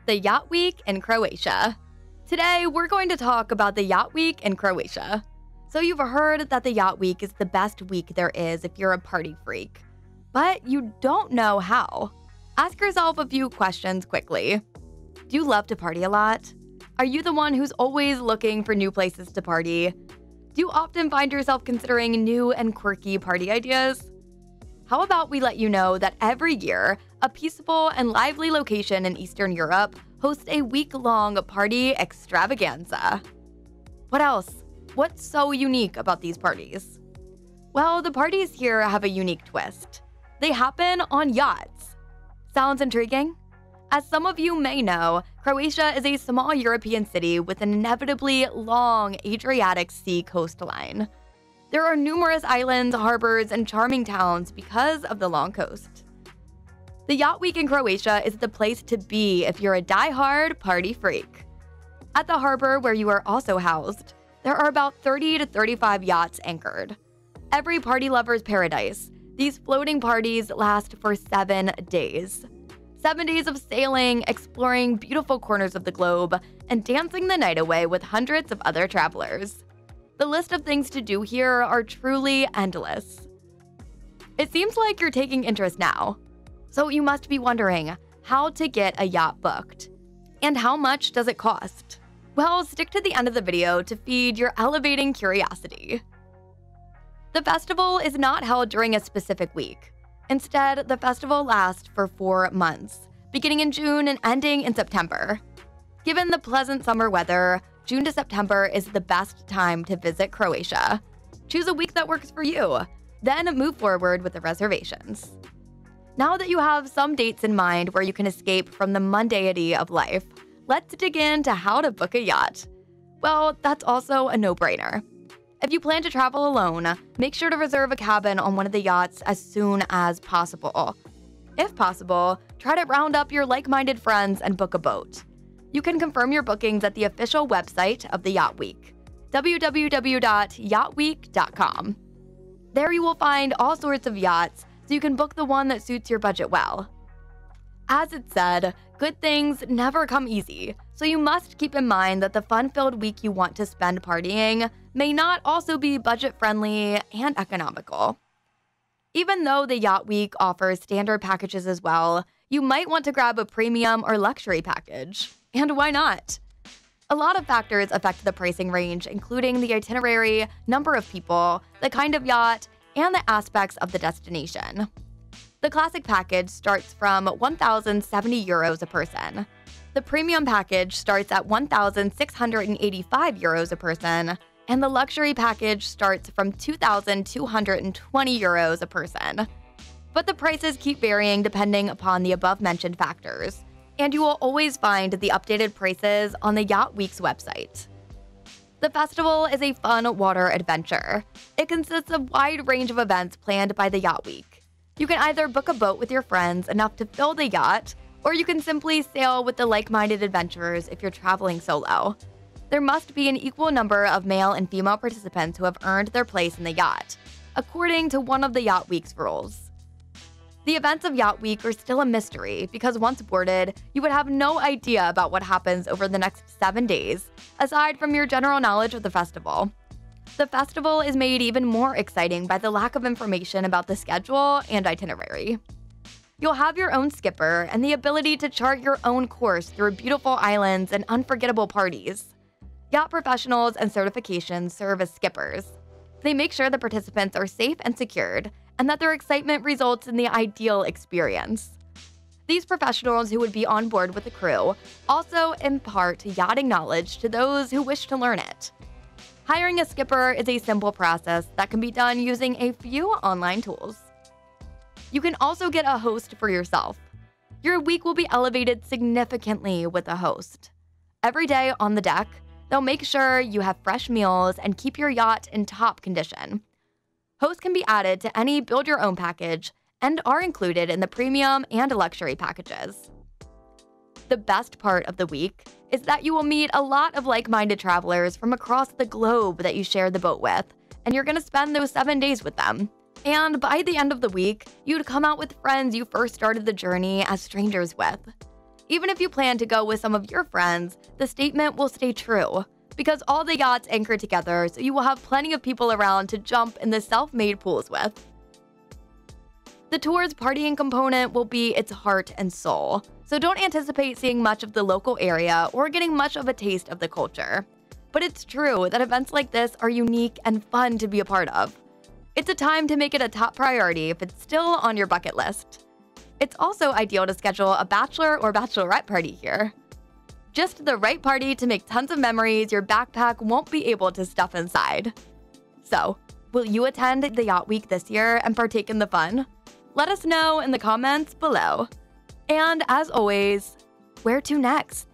the Yacht Week in Croatia. Today, we're going to talk about the Yacht Week in Croatia. So you've heard that the Yacht Week is the best week there is if you're a party freak. But you don't know how. Ask yourself a few questions quickly. Do you love to party a lot? Are you the one who's always looking for new places to party? Do you often find yourself considering new and quirky party ideas? How about we let you know that every year, a peaceful and lively location in Eastern Europe hosts a week-long party extravaganza. What else? What's so unique about these parties? Well, the parties here have a unique twist. They happen on yachts. Sounds intriguing? As some of you may know, Croatia is a small European city with an inevitably long Adriatic Sea coastline. There are numerous islands, harbors, and charming towns because of the long coast. The Yacht Week in Croatia is the place to be if you're a die-hard party freak. At the harbor where you are also housed, there are about 30 to 35 yachts anchored. Every party lover's paradise, these floating parties last for 7 days. 7 days of sailing, exploring beautiful corners of the globe, and dancing the night away with hundreds of other travelers. The list of things to do here are truly endless. It seems like you're taking interest now. So you must be wondering how to get a yacht booked. And how much does it cost? Well, stick to the end of the video to feed your elevating curiosity. The festival is not held during a specific week. Instead, the festival lasts for 4 months, beginning in June and ending in September. Given the pleasant summer weather, June to September is the best time to visit Croatia. Choose a week that works for you, then move forward with the reservations. Now that you have some dates in mind where you can escape from the mundanity of life, let's dig into how to book a yacht. Well, that's also a no-brainer. If you plan to travel alone, make sure to reserve a cabin on one of the yachts as soon as possible. If possible, try to round up your like-minded friends and book a boat. You can confirm your bookings at the official website of the Yacht Week, www.yachtweek.com. There you will find all sorts of yachts, so you can book the one that suits your budget well. As it said, good things never come easy, so you must keep in mind that the fun-filled week you want to spend partying may not also be budget-friendly and economical. Even though the Yacht Week offers standard packages as well, you might want to grab a premium or luxury package. And why not? A lot of factors affect the pricing range, including the itinerary, number of people, the kind of yacht, and the aspects of the destination. The classic package starts from 1,070 euros a person. The premium package starts at 1,685 euros a person, and the luxury package starts from 2,220 euros a person. But the prices keep varying depending upon the above-mentioned factors, and you will always find the updated prices on the Yacht Week's website. The festival is a fun water adventure. It consists of a wide range of events planned by the Yacht Week. You can either book a boat with your friends enough to fill the yacht, or you can simply sail with the like-minded adventurers if you're traveling solo. There must be an equal number of male and female participants who have earned their place in the yacht, according to one of the Yacht Week's rules. The events of Yacht Week are still a mystery because once boarded, you would have no idea about what happens over the next 7 days, aside from your general knowledge of the festival. The festival is made even more exciting by the lack of information about the schedule and itinerary. You'll have your own skipper and the ability to chart your own course through beautiful islands and unforgettable parties. Yacht professionals and certifications serve as skippers. They make sure the participants are safe and secured, and that their excitement results in the ideal experience. These professionals who would be on board with the crew also impart yachting knowledge to those who wish to learn it. Hiring a skipper is a simple process that can be done using a few online tools. You can also get a host for yourself. Your week will be elevated significantly with a host. Every day on the deck, they'll make sure you have fresh meals and keep your yacht in top condition. Hosts can be added to any build-your-own package and are included in the premium and luxury packages. The best part of the week is that you will meet a lot of like-minded travelers from across the globe that you share the boat with, and you're going to spend those 7 days with them. And by the end of the week, you'd come out with friends you first started the journey as strangers with. Even if you plan to go with some of your friends, the statement will stay true, because all the yachts anchor together, so you will have plenty of people around to jump in the self-made pools with. The tour's partying component will be its heart and soul, so don't anticipate seeing much of the local area or getting much of a taste of the culture. But it's true that events like this are unique and fun to be a part of. It's a time to make it a top priority if it's still on your bucket list. It's also ideal to schedule a bachelor or bachelorette party here. Just the right party to make tons of memories your backpack won't be able to stuff inside. So, will you attend the Yacht Week this year and partake in the fun? Let us know in the comments below. And as always, where to next?